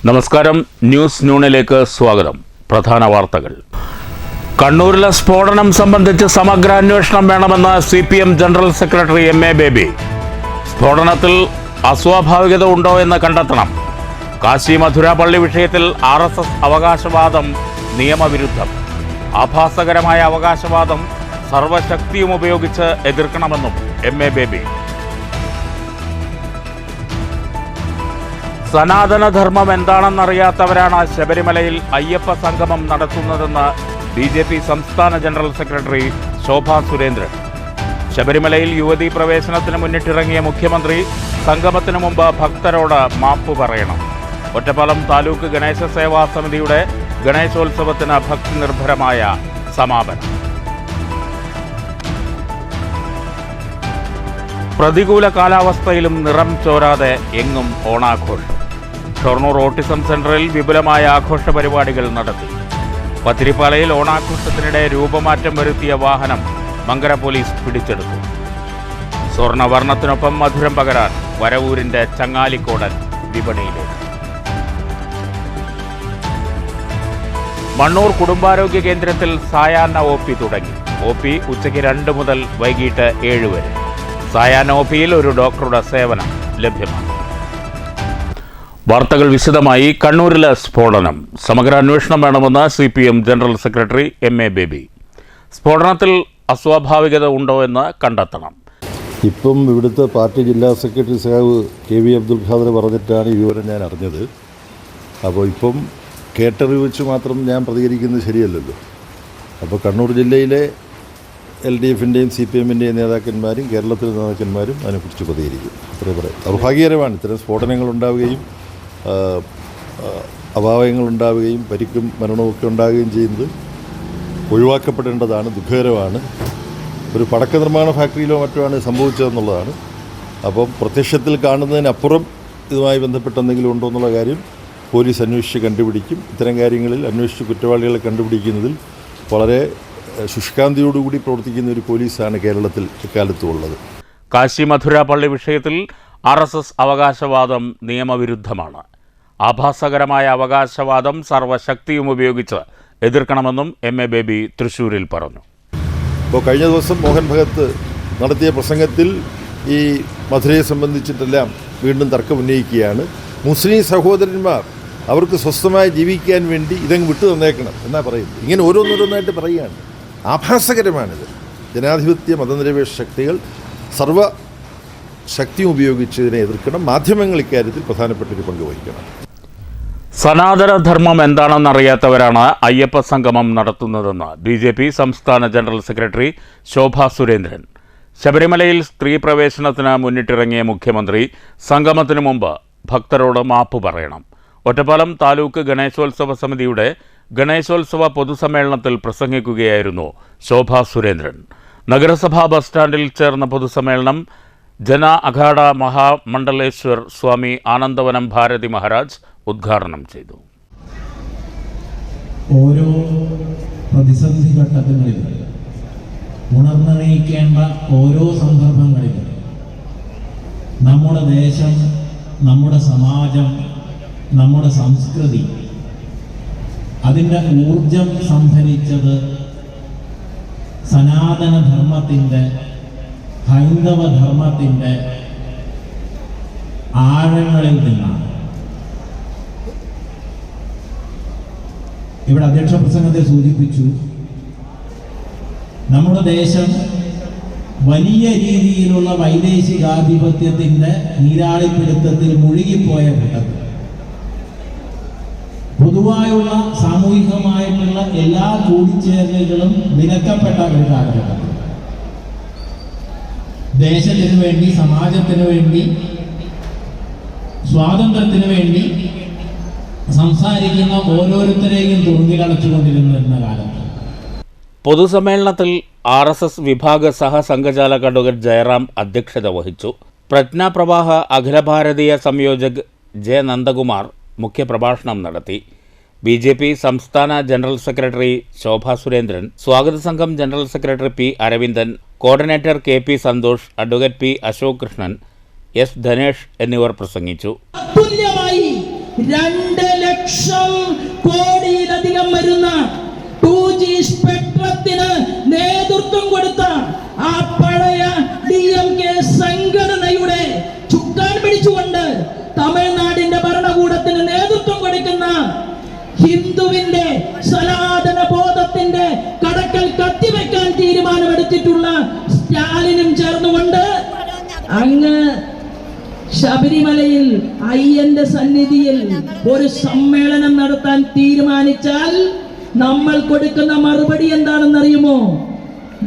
നമസ്കാരം, ന്യൂസ് നൂണിലേക്ക് സ്വാഗതം. പ്രധാന വാർത്തകൾ. കണ്ണൂരിലെ സ്ഫോടനം സംബന്ധിച്ച് സമഗ്ര അന്വേഷണം വേണമെന്ന് CPM general secretary MA baby. സ്ഫോടനത്തിൽ അസ്വാഭാവികത ഉണ്ടോ എന്ന് കണ്ടെത്തണം. കാശി മധുര പള്ളി വിഷയത്തിൽ RSS അവകാശവാദം നിയമവിരുദ്ധം. ആഭാസകരമായ അവകാശവാദം സർവശക്തിയും ഉപയോഗിച്ച് എതിർക്കണമെന്നും MA ബേബി. സനാതനധർമ്മം എന്താണെന്നറിയാത്തവരാണ് ശബരിമലയിൽ അയ്യപ്പ സംഗമം നടത്തുന്നതെന്ന് BJP സംസ്ഥാന ജനറൽ സെക്രട്ടറി ശോഭാ സുരേന്ദ്രൻ. ശബരിമലയിൽ യുവതീ പ്രവേശനത്തിന് മുന്നിട്ടിറങ്ങിയ മുഖ്യമന്ത്രി സംഗമത്തിനു മുമ്പ് ഭക്തരോട് മാപ്പ് പറയണം. ഒറ്റപ്പാലം താലൂക്ക് ഗണേശ സേവാ സമിതിയുടെ ഗണേശോത്സവത്തിന് ഭക്തി നിർഭരമായ സമാപനം. പ്രതികൂല കാലാവസ്ഥയിലും നിറം ചോരാതെ എങ്ങും ഓണാഘോഷം. ഷൊർണൂർ ഓട്ടിസം സെന്ററിൽ വിപുലമായ ആഘോഷ പരിപാടികൾ നടത്തി. പത്തിരിപ്പാലയിൽ ഓണാഘോഷത്തിനിടെ രൂപമാറ്റം വരുത്തിയ വാഹനം മങ്കര പോലീസ് പിടിച്ചെടുത്തു. സ്വർണ്ണവർണ്ണത്തിനൊപ്പം മധുരം പകരാൻ വരവൂരിന്റെ ചങ്ങാലിക്കോടൻ വിപണിയിലേക്ക്. മണ്ണൂർ കുടുംബാരോഗ്യ കേന്ദ്രത്തിൽ സായാഹ്ന OP തുടങ്ങി. OP ഉച്ചയ്ക്ക് 2 മുതൽ വൈകിട്ട് 7 വരെ. സായാഹ്ന OPയിൽ ഒരു ഡോക്ടറുടെ സേവനം ലഭ്യമാണ്. വാർത്തകൾ വിശദമായി. കണ്ണൂരിലെ സ്ഫോടനം സമഗ്ര അന്വേഷണം വേണമെന്ന് CPM general secretary MA baby. സ്ഫോടനത്തിൽ അസ്വാഭാവികത ഉണ്ടോ എന്ന് കണ്ടെത്തണം. ഇപ്പം ഇവിടുത്തെ പാർട്ടി ജില്ലാ സെക്രട്ടറി സഹാവ് KV അബ്ദുൽ ഖാദർ പറഞ്ഞിട്ടാണ് ഈ വിവരം ഞാൻ അറിഞ്ഞത്. അപ്പോൾ ഇപ്പം കേട്ടറിവ് വെച്ച് മാത്രം ഞാൻ പ്രതികരിക്കുന്നത് ശരിയല്ലല്ലോ. അപ്പോൾ കണ്ണൂർ ജില്ലയിലെ LDFൻ്റെയും CPMൻ്റെയും നേതാക്കന്മാരും കേരളത്തിലെ നേതാക്കന്മാരും അതിനെക്കുറിച്ച് പ്രതികരിക്കും. അത്രേ പറയാം. ദൗർഭാഗ്യകരമാണ് ഇത്തരം സ്ഫോടനങ്ങൾ ഉണ്ടാവുകയും അപായങ്ങളുണ്ടാവുകയും പരിക്കും മരണമൊക്കെ ഉണ്ടാവുകയും ചെയ്യുന്നത് ഒഴിവാക്കപ്പെടേണ്ടതാണ്. ദുഃഖകരമാണ്. ഒരു പടക്ക നിർമ്മാണ ഫാക്ടറിയിലോ മറ്റോ ആണ് സംഭവിച്ചതെന്നുള്ളതാണ്. അപ്പം പ്രത്യക്ഷത്തിൽ കാണുന്നതിനപ്പുറം ഇതുമായി ബന്ധപ്പെട്ട എന്തെങ്കിലും ഉണ്ടോ എന്നുള്ള കാര്യം പോലീസ് അന്വേഷിച്ച് കണ്ടുപിടിക്കും. ഇത്തരം കാര്യങ്ങളിൽ അന്വേഷിച്ച് കുറ്റവാളികളെ കണ്ടുപിടിക്കുന്നതിൽ വളരെ ശുഷ്കാന്തിയോടുകൂടി പ്രവർത്തിക്കുന്ന ഒരു പോലീസാണ് കേരളത്തിൽ ഇക്കാലത്തും ഉള്ളത്. കാശി മധുര പള്ളി വിഷയത്തിൽ RSS അവകാശവാദം നിയമവിരുദ്ധമാണ്. ആഭാസകരമായ അവകാശവാദം സർവശക്തിയും ഉപയോഗിച്ച് എതിർക്കണമെന്നും MA ബേബി തൃശ്ശൂരിൽ പറഞ്ഞു. ഇപ്പോൾ കഴിഞ്ഞ ദിവസം മോഹൻ ഭഗത്ത് നടത്തിയ പ്രസംഗത്തിൽ ഈ മധുരയെ സംബന്ധിച്ചിട്ടെല്ലാം വീണ്ടും തർക്കം ഉന്നയിക്കുകയാണ്. മുസ്ലിം സഹോദരന്മാർ അവർക്ക് സ്വസ്ഥമായി ജീവിക്കാൻ വേണ്ടി ഇതങ്ങ് വിട്ടു തന്നേക്കണം എന്നാ പറയുന്നത്. ഇങ്ങനെ ഓരോന്നോരോന്നായിട്ട് പറയുകയാണ്. ആഭാസകരമാണിത്. ജനാധിപത്യ മതനിരപേക്ഷ ശക്തികൾ സർവശക്തിയും ഉപയോഗിച്ച് ഇതിനെ എതിർക്കണം. മാധ്യമങ്ങൾ ഇക്കാര്യത്തിൽ പ്രധാനപ്പെട്ടൊരു പങ്ക് വഹിക്കണം. സനാതനധർമ്മം എന്താണെന്നറിയാത്തവരാണ് അയ്യപ്പ സംഗമം നടത്തുന്നതെന്ന് BJP സംസ്ഥാന ജനറൽ സെക്രട്ടറി ശോഭാ സുരേന്ദ്രൻ. ശബരിമലയിൽ സ്ത്രീ പ്രവേശനത്തിന് മുന്നിട്ടിറങ്ങിയ മുഖ്യമന്ത്രി സംഗമത്തിനു മുമ്പ് ഭക്തരോട് മാപ്പ് പറയണം. ഒറ്റപ്പാലം താലൂക്ക് ഗണേശോത്സവ സമിതിയുടെ ഗണേശോത്സവ പൊതുസമ്മേളനത്തിൽ പ്രസംഗിക്കുകയായിരുന്നു ശോഭാ സുരേന്ദ്രൻ. നഗരസഭാ ബസ് സ്റ്റാൻഡിൽ ചേർന്ന പൊതുസമ്മേളനം ജന അഖാഡ മഹാമണ്ഡലേശ്വർ സ്വാമി ആനന്ദവനം ഭാരതി മഹാരാജ് ഉദ്ഘാടനം ചെയ്തു. ഓരോ പ്രതിസന്ധി ഘട്ടങ്ങളിലും ഉണർന്നറിയിക്കേണ്ട ഓരോ സന്ദർഭങ്ങളിലും നമ്മുടെ ദേശം, നമ്മുടെ സമാജം, നമ്മുടെ സംസ്കൃതി അതിൻ്റെ ഊർജം സംഭരിച്ചത് സനാതനധർമ്മത്തിൻ്റെ, ഹൈന്ദവധർമ്മത്തിൻ്റെ ആഴങ്ങളിൽ നിന്നാണ്. ഇവിടെ അധ്യക്ഷ പ്രസംഗത്തെ സൂചിപ്പിച്ചു, നമ്മുടെ ദേശം വലിയ രീതിയിലുള്ള വൈദേശികാധിപത്യത്തിൻ്റെ നീരാളിപ്പിടുത്തത്തിൽ മുഴുകിപ്പോയ ഘട്ടത്തിൽ പൊതുവായുള്ള സാമൂഹികമായിട്ടുള്ള എല്ലാ കൂടിച്ചേരലുകളും വിലക്കപ്പെട്ട ഒരു കാലഘട്ടത്തിൽ ദേശത്തിനു വേണ്ടി, സമാജത്തിനു വേണ്ടി, സ്വാതന്ത്ര്യത്തിനു വേണ്ടി സംസാരിക്കുന്ന ഓരോരുത്തരെയും തുറന്നിലടച്ചുകൊണ്ടിരുന്ന കാലത്ത് പൊതുസമ്മേളനത്തിൽ RSS വിഭാഗ സഹസംഘചാലക് അഡ്വക്കേറ്റ് ജയറാം അധ്യക്ഷത വഹിച്ചു. പ്രജ്ഞാപ്രവാഹ അഖില ഭാരതീയ സംയോജക് J. നന്ദകുമാർ മുഖ്യപ്രഭാഷണം നടത്തി. BJP സംസ്ഥാന ജനറൽ സെക്രട്ടറി ശോഭാ സുരേന്ദ്രൻ, സ്വാഗത സംഘം general secretary P. Aravindan, coordinator KP Santhosh, advocate P. Ashok Krishnan, S. Dhanesh എന്നിവർ പ്രസംഗിച്ചു. തുല്യമായി 2 ലക്ഷം കോടിയിലധികം വരുന്ന 2G സ്പെക്ട്രത്തിന് നേതൃത്വം കൊടുത്ത ആ പഴയ DMK സംഘടനയുടെ ചുക്കാൻ പിടിച്ചുകൊണ്ട് തമിഴ്നാടിന്റെ ഭരണകൂടത്തിന് നേതൃത്വം കൊടുക്കുന്ന ഹിന്ദുവിന്റെ സനാതന ബോധത്തിന്റെ കടക്കൽ കത്തിവെക്കാൻ തീരുമാനമെടുത്തിട്ടുള്ള സ്റ്റാലിനും ചേർന്നുകൊണ്ട് അങ്ങ് ശബരിമലയിൽ അയ്യന്റെ സന്നിധിയിൽ ഒരു സമ്മേളനം നടത്താൻ തീരുമാനിച്ചാൽ നമ്മൾ കൊടുക്കുന്ന മറുപടി എന്താണെന്നറിയുമോ?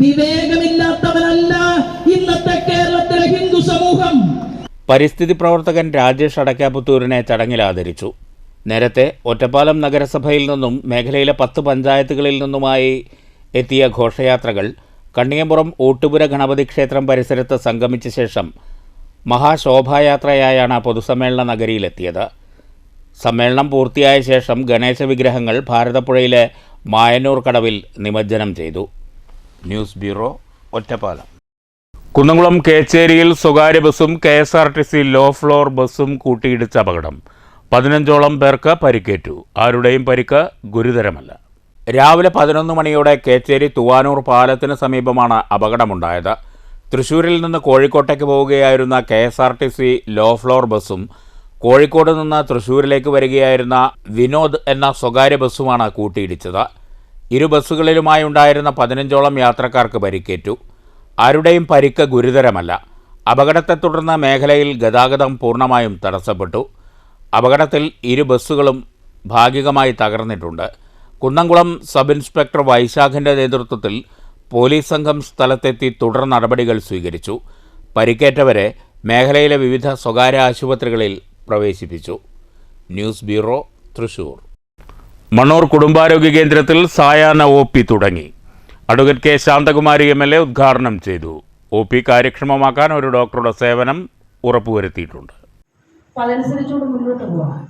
വിവേകമില്ലാത്തവരല്ല ഇന്നത്തെ കേരളത്തിലെ ഹിന്ദു സമൂഹം. പരിസ്ഥിതി പ്രവർത്തകൻ രാജേഷ് അടക്കാപുത്തൂരിനെ ചടങ്ങിൽ ആദരിച്ചു. നേരത്തെ ഒറ്റപ്പാലം നഗരസഭയിൽ നിന്നും മേഖലയിലെ 10 പഞ്ചായത്തുകളിൽ നിന്നുമായി എത്തിയ ഘോഷയാത്രകൾ കണ്ണിയമ്പുറം ഊട്ടുപുര ഗണപതി ക്ഷേത്രം പരിസരത്ത് സംഗമിച്ച ശേഷം മഹാശോഭായാത്രയായാണ് പൊതുസമ്മേളന നഗരിയിലെത്തിയത്. സമ്മേളനം പൂർത്തിയായ ശേഷം ഗണേശ വിഗ്രഹങ്ങൾ ഭാരതപ്പുഴയിലെ മായന്നൂർ കടവിൽ നിമജ്ജനം ചെയ്തു. News bureau, Ottapalam. കുന്നംകുളം കേച്ചേരിയിൽ സ്വകാര്യ ബസ്സും KSRTC ലോ ഫ്ലോർ ബസ്സും കൂട്ടിയിടിച്ച അപകടം. 15ഓളം പേർക്ക് പരിക്കേറ്റു. ആരുടെയും പരിക്ക് ഗുരുതരമല്ല. രാവിലെ 11 മണിയോടെ കേച്ചേരി തുവാനൂർ പാലത്തിന് സമീപമാണ് അപകടമുണ്ടായത്. തൃശ്ശൂരിൽ നിന്ന് കോഴിക്കോട്ടേക്ക് പോവുകയായിരുന്ന KSRTC ലോ ഫ്ലോർ ബസ്സും കോഴിക്കോട് നിന്ന് തൃശ്ശൂരിലേക്ക് വരികയായിരുന്ന വിനോദ് എന്ന സ്വകാര്യ ബസ്സുമാണ് കൂട്ടിയിടിച്ചത്. ഇരു ബസ്സുകളിലുമായി ഉണ്ടായിരുന്ന 15ഓളം യാത്രക്കാർക്ക് പരിക്കേറ്റു. ആരുടെയും പരിക്ക് ഗുരുതരമല്ല. അപകടത്തെ തുടർന്ന് മേഖലയിൽ ഗതാഗതം പൂർണ്ണമായും തടസ്സപ്പെട്ടു. അപകടത്തിൽ ഇരു ബസ്സുകളും ഭാഗികമായി തകർന്നിട്ടുണ്ട്. കുന്നംകുളം സബ് ഇൻസ്പെക്ടർ വൈശാഖിൻ്റെ നേതൃത്വത്തിൽ പോലീസ് സംഘം സ്ഥലത്തെത്തി തുടർ നടപടികൾ സ്വീകരിച്ചു. പരിക്കേറ്റവരെ മേഖലയിലെ വിവിധ സ്വകാര്യ ആശുപത്രികളിൽ പ്രവേശിപ്പിച്ചു. News bureau, Thrissur. മണ്ണൂർ കുടുംബാരോഗ്യ കേന്ദ്രത്തിൽ സായാഹ്ന OP തുടങ്ങി. Advocate K. ശാന്തകുമാരി MLA ഉദ്ഘാടനം ചെയ്തു. OP കാര്യക്ഷമമാക്കാൻ ഒരു ഡോക്ടറുടെ സേവനം ഉറപ്പുവരുത്തിയിട്ടുണ്ട്. അതനുസരിച്ചുകൊണ്ട് മുന്നോട്ട് പോകാം.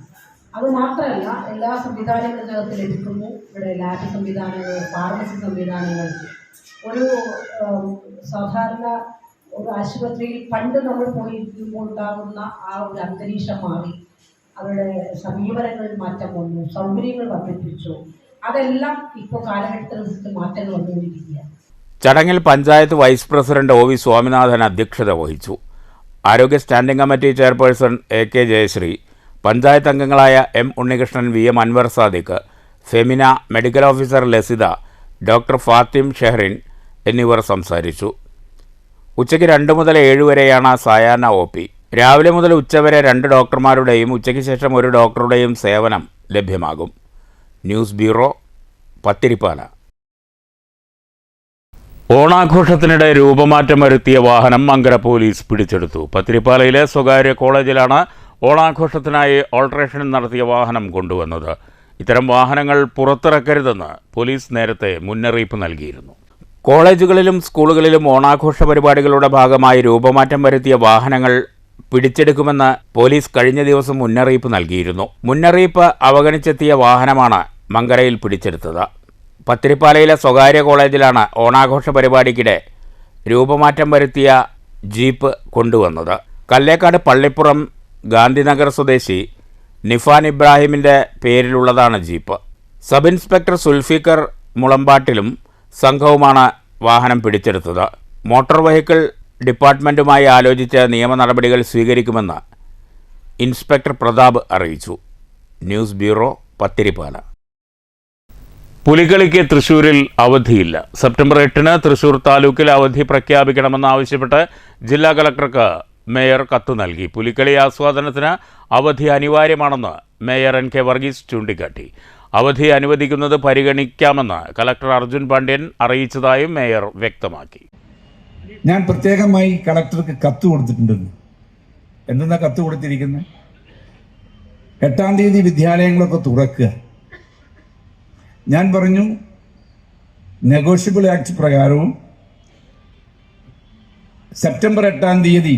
അത് മാത്രമല്ല, എല്ലാ സംവിധാനങ്ങളും ഇതിനകത്ത് ലഭിക്കുന്നു. ഇവിടെ ലാബ് സംവിധാനങ്ങൾ, ഫാർമസി സംവിധാനങ്ങൾ. ഒരു സാധാരണ ഒരു ആശുപത്രിയിൽ പണ്ട് നമ്മൾ പോയിരിക്കുമ്പോൾ ഉണ്ടാകുന്ന ആ ഒരു അന്തരീക്ഷം മാറി. അവരുടെ സമീപനങ്ങളിൽ മാറ്റം വന്നു, സൗകര്യങ്ങൾ വർദ്ധിപ്പിച്ചു. അതെല്ലാം ഇപ്പോൾ കാലഘട്ടത്തിനനുസരിച്ച് മാറ്റങ്ങൾ വന്നുകൊണ്ടിരിക്കുകയാണ്. ചടങ്ങിൽ panchayat vice president OV Swaminathan അധ്യക്ഷത വഹിച്ചു. ആരോഗ്യ standing committee chairperson AK Jayasree, panchayat അംഗങ്ങളായ M. Unnikrishnan, VM Anwar Sadiq, Femina, medical officer Lasitha, doctor Fathim Shehrin എന്നിവർ സംസാരിച്ചു. ഉച്ചയ്ക്ക് 2 മുതൽ 7 വരെയാണ് സായാഹ്ന OP. രാവിലെ മുതൽ ഉച്ചവരെ 2 ഡോക്ടർമാരുടെയും ഉച്ചയ്ക്ക് ശേഷം 1 ഡോക്ടറുടെയും സേവനം ലഭ്യമാകും. News bureau, Pathiripala. ഓണാഘോഷത്തിനിടെ രൂപമാറ്റം വരുത്തിയ വാഹനം മങ്കര പോലീസ് പിടിച്ചെടുത്തു. പത്തിരിപ്പാലയിലെ സ്വകാര്യ കോളേജിലാണ് ഓണാഘോഷത്തിനായി ഓൾട്ടറേഷൻ നടത്തിയ വാഹനം കൊണ്ടുവന്നത്. ഇത്തരം വാഹനങ്ങൾ പുറത്തിറക്കരുതെന്ന് പോലീസ് നേരത്തെ മുന്നറിയിപ്പ് നൽകിയിരുന്നു. കോളേജുകളിലും സ്കൂളുകളിലും ഓണാഘോഷ പരിപാടികളുടെ ഭാഗമായി രൂപമാറ്റം വരുത്തിയ വാഹനങ്ങൾ പിടിച്ചെടുക്കുമെന്ന് പോലീസ് കഴിഞ്ഞ ദിവസം മുന്നറിയിപ്പ് നൽകിയിരുന്നു. മുന്നറിയിപ്പ് അവഗണിച്ചെത്തിയ വാഹനമാണ് മങ്കരയിൽ പിടിച്ചെടുത്തത്. പത്തിരിപ്പാലയിലെ സ്വകാര്യ കോളേജിലാണ് ഓണാഘോഷ പരിപാടിക്കിടെ രൂപമാറ്റം വരുത്തിയ ജീപ്പ് കൊണ്ടുവന്നത്. കല്ലേക്കാട് പള്ളിപ്പുറം ഗാന്ധിനഗർ സ്വദേശി നിഫാൻ ഇബ്രാഹിമിൻ്റെ പേരിലുള്ളതാണ് ജീപ്പ്. സബ് ഇൻസ്പെക്ടർ സുൽഫിക്കർ മുളമ്പാട്ടിലും സംഘവുമാണ് വാഹനം പിടിച്ചെടുത്തത്. മോട്ടോർ വെഹിക്കിൾ ഡിപ്പാർട്ട്മെൻറ്റുമായി ആലോചിച്ച് നിയമ നടപടികൾ സ്വീകരിക്കുമെന്ന് ഇൻസ്പെക്ടർ പ്രതാപ് അറിയിച്ചു. News bureau, Pathiripala. പുലികളിക്ക് തൃശ്ശൂരിൽ അവധിയില്ല. സെപ്റ്റംബർ 8-ന് തൃശ്ശൂർ താലൂക്കിൽ അവധി പ്രഖ്യാപിക്കണമെന്നാവശ്യപ്പെട്ട് ജില്ലാ കളക്ടർക്ക് മേയർ കത്ത് നൽകി. പുലിക്കളി ആസ്വാദനത്തിന് അവധി അനിവാര്യമാണെന്ന് മേയർ NK വർഗീസ് ചൂണ്ടിക്കാട്ടി. അവധി അനുവദിക്കുന്നത് പരിഗണിക്കാമെന്ന് കളക്ടർ അർജുൻ പാണ്ഡ്യൻ അറിയിച്ചതായും മേയർ വ്യക്തമാക്കി. ഞാൻ പ്രത്യേകമായി കളക്ടർക്ക് കത്ത് കൊടുത്തിട്ടുണ്ടെന്ന്. എന്തെന്നാ കത്ത് കൊടുത്തിരിക്കുന്നത്? 8-ാം തീയതി വിദ്യാലയങ്ങളൊക്കെ തുറക്കുക. ഞാൻ പറഞ്ഞു, നെഗോഷ്യബിൾ ആക്ട് പ്രകാരവും സെപ്റ്റംബർ 8-ാം തീയതി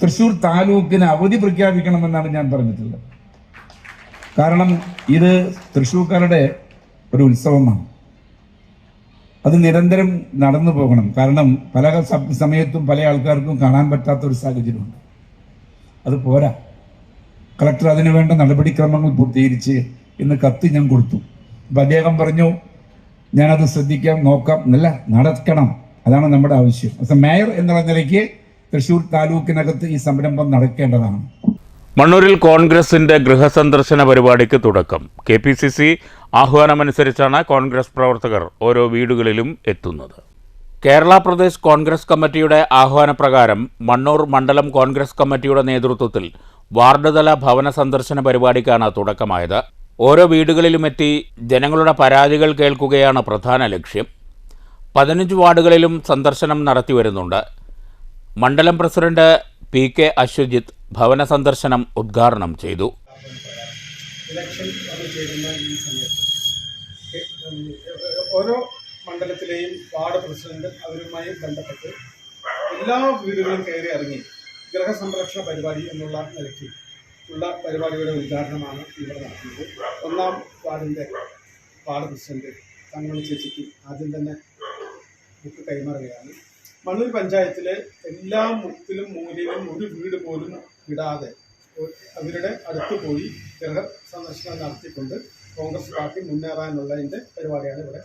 തൃശ്ശൂർ താലൂക്കിന് അവധി പ്രഖ്യാപിക്കണമെന്നാണ് ഞാൻ പറഞ്ഞിട്ടുള്ളത്. കാരണം ഇത് തൃശ്ശൂർക്കാരുടെ ഒരു ഉത്സവമാണ്. അത് നിരന്തരം നടന്നു പോകണം. കാരണം പല സമയത്തും പല ആൾക്കാർക്കും കാണാൻ പറ്റാത്ത ഒരു സാഹചര്യമുണ്ട്. അത് പോരാ. കളക്ടർ അതിനുവേണ്ട നടപടിക്രമങ്ങൾ പൂർത്തീകരിച്ച് ഇന്ന് കത്ത് ഞാൻ കൊടുത്തു. അപ്പം അദ്ദേഹം പറഞ്ഞു ഞാനത് ശ്രദ്ധിക്കാം, നോക്കാം, നല്ല നടക്കണം, അതാണ് നമ്മുടെ ആവശ്യം. മേയർ എന്നുള്ള നിലയ്ക്ക് തൃശ്ശൂർ താലൂക്കിനകത്ത് ഈ സംരംഭം നടക്കേണ്ടതാണ്. മണ്ണൂരിൽ കോൺഗ്രസിന്റെ ഗൃഹസന്ദർശന പരിപാടിക്ക് തുടക്കം. KPCC ആഹ്വാനമനുസരിച്ചാണ് കോൺഗ്രസ് പ്രവർത്തകർ ഓരോ വീടുകളിലും എത്തുന്നത്. കേരള പ്രദേശ് കോൺഗ്രസ് കമ്മിറ്റിയുടെ ആഹ്വാനപ്രകാരം മണ്ണൂർ മണ്ഡലം കോൺഗ്രസ് കമ്മിറ്റിയുടെ നേതൃത്വത്തിൽ വാർഡ് തല ഭവന സന്ദർശന പരിപാടിക്കാണ് തുടക്കമായത്. ഓരോ വീടുകളിലുമെത്തി ജനങ്ങളുടെ പരാതികൾ കേൾക്കുകയാണ് പ്രധാന ലക്ഷ്യം. 15 വാർഡുകളിലും സന്ദർശനം നടത്തിവരുന്നുണ്ട്. മണ്ഡലം പ്രസിഡന്റ് PK അശ്വജിത്ത് ഭവന സന്ദർശനം ഉദ്ഘാടനം ചെയ്തു. ഇലക്ഷൻ വന്നു ചേരുന്ന ഈ സമയത്ത് ഓരോ മണ്ഡലത്തിലെയും വാർഡ് പ്രസിഡന്റ് അവരുമായി ബന്ധപ്പെട്ട് എല്ലാ വീടുകളും കയറി ഇറങ്ങി ഗൃഹസംരക്ഷണ പരിപാടി എന്നുള്ള നിലയ്ക്ക് ഉള്ള പരിപാടിയുടെ ഉദ്ഘാടനമാണ് ഇവിടെ നടത്തുന്നത്. 1-ാം വാർഡിൻ്റെ വാർഡ് പ്രസിഡന്റ് തങ്ങളുടെ ചേച്ചിക്ക് ആദ്യം തന്നെ ബുക്ക് കൈമാറുകയാണ്. മണ്ണൂർ പഞ്ചായത്തിലെ എല്ലാ മുക്കിലും മൂലയിലും ഒരു വീട് പോലും വിടാതെ അവരുടെ അടുത്ത് പോയി ഗൃഹ സന്ദർശനം നടത്തിക്കൊണ്ട് കോൺഗ്രസ് പാർട്ടി മുന്നേറാനുള്ളതിൻ്റെ പരിപാടിയാണ് ഇവിടെ.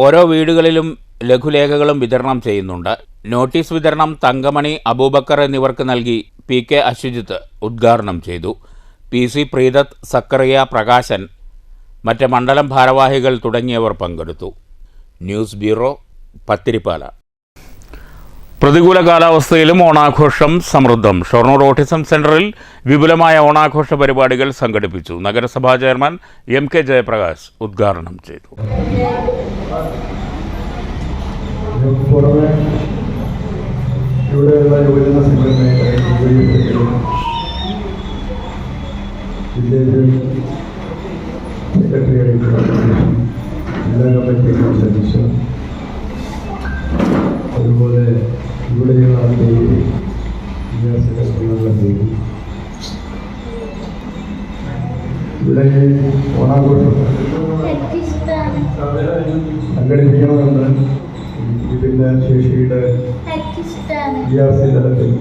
ഓരോ വീടുകളിലും ലഘുലേഖകളും വിതരണം ചെയ്യുന്നുണ്ട്. നോട്ടീസ് വിതരണം തങ്കമണി, അബൂബക്കർ എന്നിവർക്ക് നൽകി PK അശ്വജിത്ത് ഉദ്ഘാടനം ചെയ്തു. PC പ്രീതത്ത്, സക്കറിയ, പ്രകാശൻ, മറ്റ് മണ്ഡലം ഭാരവാഹികൾ തുടങ്ങിയവർ പങ്കെടുത്തു. News bureau, Pathirippala. പ്രതികൂല കാലാവസ്ഥയിലും ഓണാഘോഷം സമൃദ്ധം. ഷൊർണൂർ ഓട്ടിസം സെന്ററിൽ വിപുലമായ ഓണാഘോഷ പരിപാടികൾ സംഘടിപ്പിച്ചു. നഗരസഭാ ചെയർമാൻ MK ജയപ്രകാശ് ഉദ്ഘാടനം ചെയ്തു. ഇവിടെയുള്ള യുവജന സംഘടനയുടെ സെക്രട്ടറിയായിട്ടുള്ള ജില്ലാ കമ്മിറ്റിയുടെ സദസ്യം, അതുപോലെ ഇവിടെയുള്ള പേര് ജില്ലാ സെക്രട്ടറികളുടെ പേര്, ഇവിടെ ഓണാഘോഷം സംഘടിപ്പിക്കണമെന്ന് വിഭിന്ന ശേഷിയുടെ തലത്തിൽ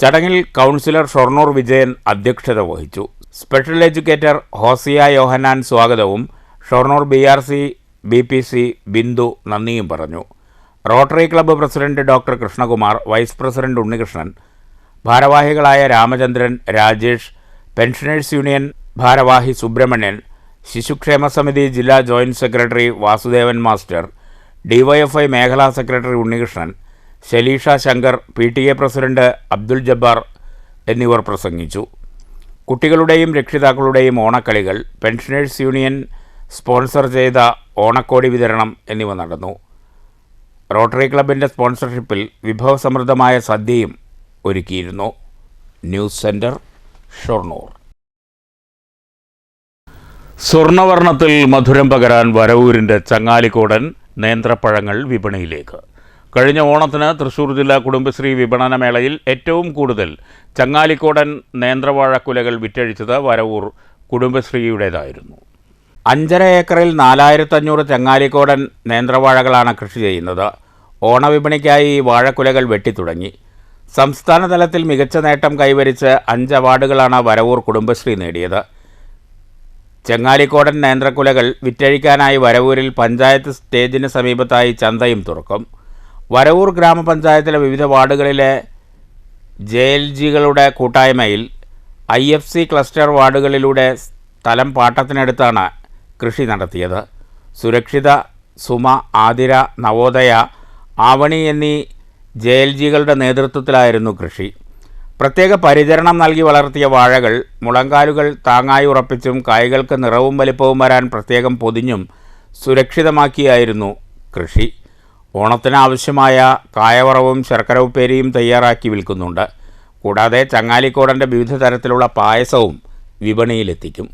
ചടങ്ങിൽ കൗൺസിലർ ഷൊർണൂർ വിജയൻ അധ്യക്ഷത വഹിച്ചു. സ്പെഷ്യൽ എഡ്യൂക്കേറ്റർ ഹോസിയ യോഹന്നാൻ സ്വാഗതവും ഷൊർണൂർ BRC BPC ബിന്ദു നന്ദിയും പറഞ്ഞു. Rotary club president doctor Krishnakumar, vice president Unnikrishnan, ഭാരവാഹികളായ രാമചന്ദ്രൻ, രാജേഷ്, പെൻഷനേഴ്സ് യൂണിയൻ ഭാരവാഹി സുബ്രഹ്മണ്യൻ, ശിശുക്ഷേമ സമിതി ജില്ലാ joint secretary Vasudevan master, DYFI മേഖലാ secretary Unnikrishnan, Shaleesha Shankar, PTA president Abdul Jabbar എന്നിവർ പ്രസംഗിച്ചു. കുട്ടികളുടെയും രക്ഷിതാക്കളുടെയും ഓണക്കളികൾ, പെൻഷനേഴ്സ് യൂണിയൻ സ്പോൺസർ ചെയ്ത ഓണക്കോടി വിതരണം എന്നിവ നടന്നു. റോട്ടറി ക്ലബിൻ്റെ സ്പോൺസർഷിപ്പിൽ വിഭവസമൃദ്ധമായ സദ്യയും ഒരുക്കിയിരുന്നു. News centre, Shoranur. സ്വർണ്ണവർണ്ണത്തിൽ മധുരം പകരാൻ വരവൂരിൻ്റെ ചങ്ങാലിക്കോടൻ നേന്ത്രപ്പഴങ്ങൾ വിപണിയിലേക്ക്. കഴിഞ്ഞ ഓണത്തിന് തൃശ്ശൂർ ജില്ലാ കുടുംബശ്രീ വിപണന മേളയിൽ ഏറ്റവും കൂടുതൽ ചങ്ങാലിക്കോടൻ നേന്ത്രവാഴക്കുലകൾ വിറ്റഴിച്ചത് വരവൂർ കുടുംബശ്രീയുടേതായിരുന്നു. 5.5 ഏക്കറിൽ 4500 ചങ്ങാലിക്കോടൻ നേന്ത്രവാഴകളാണ് കൃഷി ചെയ്യുന്നത്. ഓണവിപണിക്കായി ഈ വാഴക്കുലകൾ വെട്ടിത്തുടങ്ങി. സംസ്ഥാന തലത്തിൽ മികച്ച നേട്ടം കൈവരിച്ച് 5 അവാർഡുകളാണ് വരവൂർ കുടുംബശ്രീ നേടിയത്. ചങ്ങാലിക്കോടൻ നേന്ത്രക്കുലകൾ വിറ്റഴിക്കാനായി വരവൂരിൽ പഞ്ചായത്ത് സ്റ്റേജിന് സമീപത്തായി ചന്തയും തുറക്കും. വരവൂർ ഗ്രാമപഞ്ചായത്തിലെ വിവിധ വാർഡുകളിലെ JLGകളുടെ കൂട്ടായ്മയിൽ IFC ക്ലസ്റ്റർ വാർഡുകളിലൂടെ സ്ഥലം പാട്ടത്തിനെടുത്താണ് കൃഷി നടത്തിയത്. സുരക്ഷിത, സുമ, ആതിര, നവോദയ, ആവണി എന്നീ JLGകളുടെ നേതൃത്വത്തിലായിരുന്നു കൃഷി. പ്രത്യേക പരിചരണം നൽകി വളർത്തിയ വാഴകൾ മുളങ്കാലുകൾ താങ്ങായി ഉറപ്പിച്ചും കായ്കൾക്ക് നിറവും വലിപ്പവും വരാൻ പ്രത്യേകം പൊതിഞ്ഞും സുരക്ഷിതമാക്കിയായിരുന്നു കൃഷി. ഓണത്തിന് ആവശ്യമായ കായവറവും ശർക്കര ഉപ്പേരിയും തയ്യാറാക്കി വിൽക്കുന്നുണ്ട്. കൂടാതെ ചങ്ങാലിക്കോടൻ്റെ വിവിധ തരത്തിലുള്ള പായസവും വിപണിയിലെത്തിക്കും.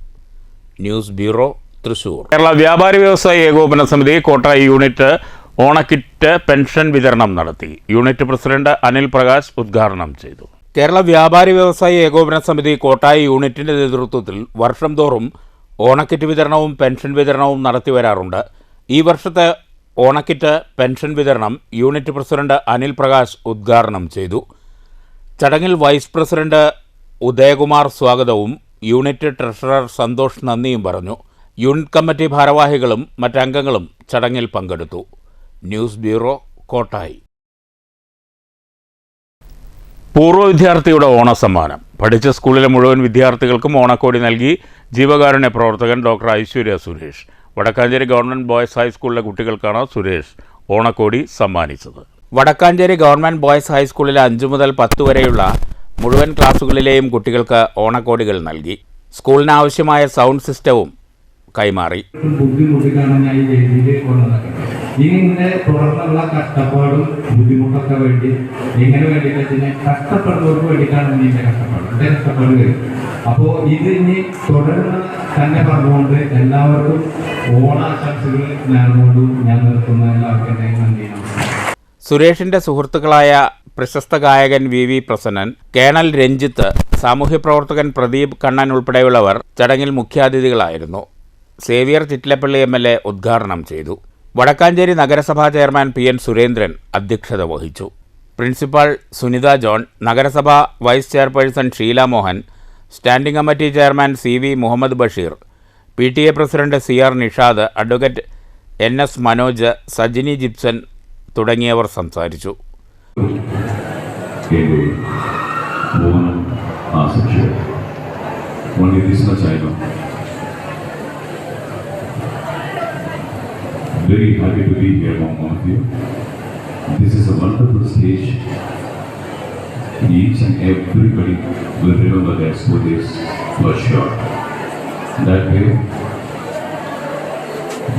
News bureau, Thrissur. കേരള വ്യാപാരി വ്യവസായി ഏകോപന സമിതി കോട്ടായി യൂണിറ്റ് ഓണക്കിറ്റ് പെൻഷൻ വിതരണം നടത്തി. യൂണിറ്റ് പ്രസിഡന്റ് അനിൽ പ്രകാശ് ഉദ്ഘാടനം ചെയ്തു. കേരള വ്യാപാരി വ്യവസായി ഏകോപന സമിതി കോട്ടായി യൂണിറ്റിൻ്റെ നേതൃത്വത്തിൽ വർഷം തോറും ഓണക്കിറ്റ് വിതരണവും പെൻഷൻ വിതരണവും നടത്തിവരാറുണ്ട്. ഈ വർഷത്തെ ഓണക്കിറ്റ് പെൻഷൻ വിതരണം യൂണിറ്റ് പ്രസിഡന്റ് അനിൽ പ്രകാശ് ഉദ്ഘാടനം ചെയ്തു. ചടങ്ങിൽ വൈസ് പ്രസിഡന്റ് ഉദയകുമാർ സ്വാഗതവും യൂണിറ്റ് ട്രഷറർ സന്തോഷ് നന്ദിയും പറഞ്ഞു. യൂണിറ്റ് കമ്മിറ്റി ഭാരവാഹികളും മറ്റംഗങ്ങളും ചടങ്ങിൽ പങ്കെടുത്തു. News bureau, Kottayi. പൂർവ്വ വിദ്യാർത്ഥിയുടെ ഓണസമ്മാനം. പഠിച്ച സ്കൂളിലെ മുഴുവൻ വിദ്യാർത്ഥികൾക്കും ഓണക്കോടി നൽകി ജീവകാരുണ്യ പ്രവർത്തകൻ doctor Aishwarya Suresh. Vadakkanchery government boys ഹൈസ്കൂളിലെ കുട്ടികൾക്കാണ് സുരേഷ് ഓണക്കോടി സമ്മാനിച്ചത്. വടക്കാഞ്ചേരി ഗവൺമെൻറ് ബോയ്സ് ഹൈസ്കൂളിലെ 5 മുതൽ 10 വരെയുള്ള മുഴുവൻ ക്ലാസുകളിലെയും കുട്ടികൾക്ക് ഓണക്കോടികൾ നൽകി. സ്കൂളിന് ആവശ്യമായ സൗണ്ട് സിസ്റ്റവും കൈമാറി. ബുദ്ധിമുട്ടിലാണ് ഞാൻ ഈ വേദിയിലേക്ക് കൊണ്ടുവന്നത്. ഇങ്ങനെ തുടർന്നുള്ള കഷ്ടപ്പാടും ബുദ്ധിമുട്ടൊക്കെ വേണ്ടി എങ്ങനെ വേണ്ടിയിട്ട് കഷ്ടപ്പെടുന്നവർക്ക് വേണ്ടിയിട്ടാണ് ഇതിൻ്റെ കഷ്ടപ്പാട് വരും. അപ്പോൾ ഇത് ഇനി തുടർന്ന് തന്നെ പറഞ്ഞുകൊണ്ട് എല്ലാവർക്കും ഓണാശംസകൾ നേർന്നുകൊണ്ടും ഞാൻ നിർത്തുന്ന എല്ലാവർക്കും നന്ദി. സുരേഷിന്റെ സുഹൃത്തുക്കളായ പ്രശസ്ത ഗായകൻ വി പ്രസന്നൻ, കേണൽ രഞ്ജിത്ത്, സാമൂഹ്യപ്രവർത്തകൻ പ്രദീപ് കണ്ണൻ ഉൾപ്പെടെയുള്ളവർ ചടങ്ങിൽ മുഖ്യാതിഥികളായിരുന്നു. സേവ്യർ ചിറ്റിലപ്പള്ളി MLA ഉദ്ഘാടനം ചെയ്തു. വടക്കാഞ്ചേരി നഗരസഭാ ചെയർമാൻ PN സുരേന്ദ്രൻ അധ്യക്ഷത വഹിച്ചു. പ്രിൻസിപ്പൽ സുനിത ജോൺ, നഗരസഭാ vice chairperson Sheela Mohan, standing committee chairman CV Muhammad Basheer, PTA president CR Nishad, advocate NS Manoj, Sajini Jipson തുടങ്ങിയവർ സംസാരിച്ചു. Very happy to be here among all of you. This is a wonderful stage. Each and everybody will remember their school days for sure. That way,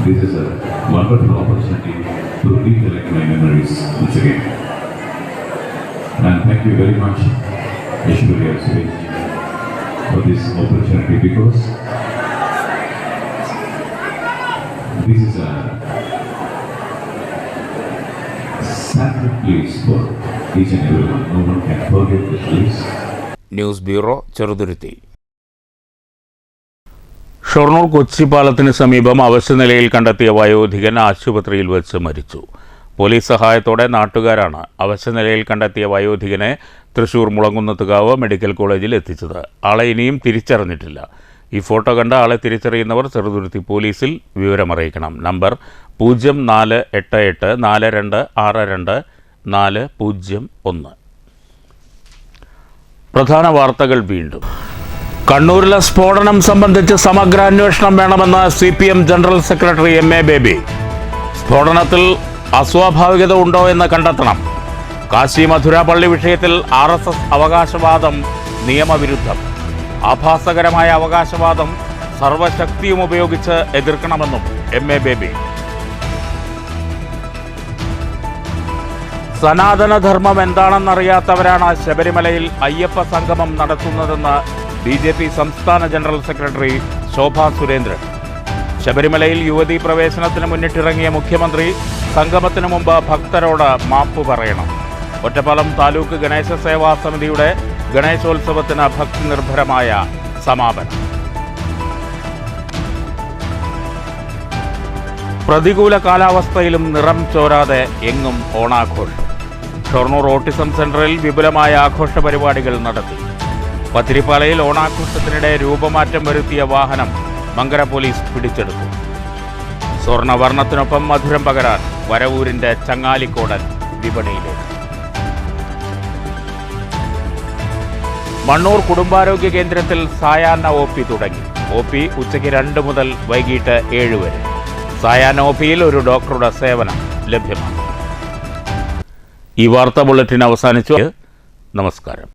this is a wonderful opportunity to recollect my memories once again. And thank you very much, Aishwarya Suresh, for this opportunity, because this is a sacred place for each and everyone. No one can forget this place. News bureau, Cheruthuruthy. Shoranur Kochi പാലത്തിന് സമീപം അവശനിലയിൽ കണ്ടെത്തിയ വയോധികൻ ആശുപത്രിയിൽ വെച്ച് മരിച്ചു. Police സഹായത്തോടെ നാട്ടുകാരാണ് അവശനിലയിൽ കണ്ടെത്തിയ വയോധികനെ Thrissur Mulankunnathukavu medical കോളേജിൽ എത്തിച്ചത്. ആളെ ഇനിയും തിരിച്ചറിഞ്ഞിട്ടില്ല. ഈ ഫോട്ടോ കണ്ട ആളെ തിരിച്ചറിയുന്നവർ ചെറുതുരുത്തി പോലീസിൽ വിവരമറിയിക്കണം. നമ്പർ 048842624001. പ്രധാന വാർത്തകൾ വീണ്ടും. കണ്ണൂരിലെ സ്ഫോടനം സംബന്ധിച്ച് സമഗ്ര അന്വേഷണം വേണമെന്ന് CPM general secretary MA baby. സ്ഫോടനത്തിൽ അസ്വാഭാവികത ഉണ്ടോ എന്ന് കണ്ടെത്തണം. കാശി മധുര പള്ളി വിഷയത്തിൽ RSS അവകാശവാദം നിയമവിരുദ്ധം. ആഭാസകരമായ അവകാശവാദം സർവശക്തിയും ഉപയോഗിച്ച് എതിർക്കണമെന്നും MA ബേബി. സനാതനധർമ്മം എന്താണെന്നറിയാത്തവരാണ് ശബരിമലയിൽ അയ്യപ്പ സംഗമം നടത്തുന്നതെന്ന് BJP സംസ്ഥാന ജനറൽ സെക്രട്ടറി ശോഭാ സുരേന്ദ്രൻ. ശബരിമലയിൽ യുവതീ പ്രവേശനത്തിന് മുന്നിട്ടിറങ്ങിയ മുഖ്യമന്ത്രി സംഗമത്തിനു മുമ്പ് ഭക്തരോട് മാപ്പ് പറയണം. ഒറ്റപ്പാലം താലൂക്ക് ഗണേശ സേവാ സമിതിയുടെ ഗണേശോത്സവത്തിന് ഭക്തി നിർഭരമായ സമാപനം. പ്രതികൂല കാലാവസ്ഥയിലും നിറം ചോരാതെ എങ്ങും ഓണാഘോഷം. ഷൊർണൂർ ഓട്ടിസം സെന്ററിൽ വിപുലമായ ആഘോഷ പരിപാടികൾ നടത്തി. പത്തിരിപ്പാലയിൽ ഓണാഘോഷത്തിനിടെ രൂപമാറ്റം വരുത്തിയ വാഹനം മങ്കര പോലീസ് പിടിച്ചെടുത്തു. സ്വർണ്ണവർണ്ണത്തിനൊപ്പം മധുരം പകരാൻ വരവൂരിന്റെ ചങ്ങാലിക്കോടൻ വിപണിയിലേക്ക്. മണ്ണൂർ കുടുംബാരോഗ്യ കേന്ദ്രത്തിൽ സായാഹ്ന OP തുടങ്ങി. OP ഉച്ചയ്ക്ക് 2 മുതൽ വൈകിട്ട് 7 വരെ. സായാഹ്ന OPയിൽ ഒരു ഡോക്ടറുടെ സേവനം ലഭ്യമാണ്. ഈ വാർത്താ ബുള്ളറ്റിൻ അവസാനിച്ചു. നമസ്കാരം.